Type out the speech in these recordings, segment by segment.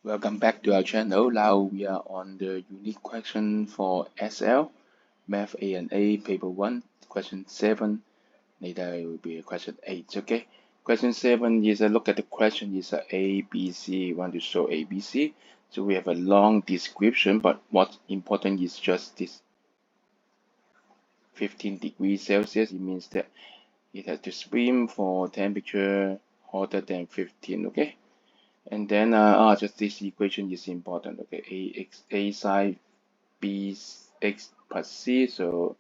Welcome back to our channel. Now we are on the unique question for SL, Math A and A, Paper 1, question 7. Later it will be question 8, okay? Question 7 is a look at the question is A, B, C. We want to show A, B, C. So we have a long description, but what's important is just this 15 degrees Celsius. It means that it has to swim for temperature hotter than 15, okay? And then just this equation is important. Okay, a sine b x plus c. So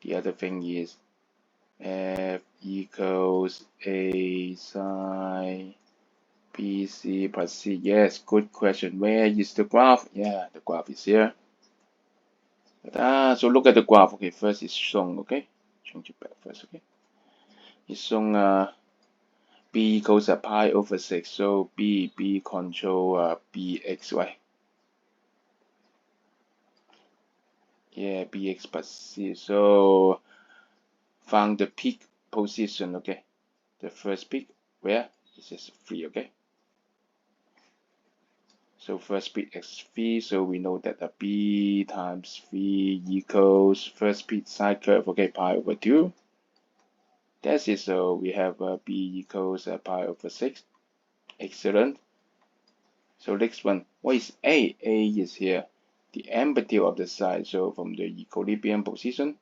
the other thing is f equals a sine bc plus c. Yes, good question. Where is the graph? Yeah, the graph is here. So look at the graph. Okay, first it's shown. Okay, change it back first. Okay, it's shown b equals a pi over 6. So b control bx, right? Yeah, bx plus c. So found the peak position. Okay, the first peak where this is 3. Okay, so first peak is 3. So we know that the b times 3 equals first peak sine curve. Okay, pi over 2. That's it. So we have b equals pi over 6. Excellent. So next one, what is a? A is here, the amplitude of the side. So from the equilibrium position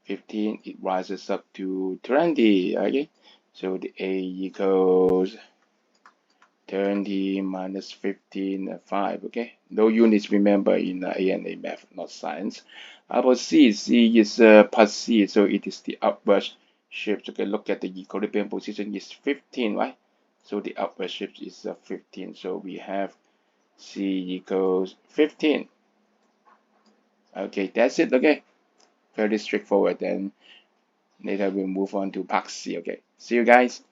15, it rises up to 20. Okay, so the a equals 20 minus 15, 5. Okay, no units, remember, in A and A math, not science. How about C? C is plus C, so it is the upward shift. Okay, look at the equilibrium position is 15, right? So the upward shift is 15. So we have C equals 15. Okay, that's it. Okay, very straightforward. Then later we'll move on to part C. Okay, see you guys.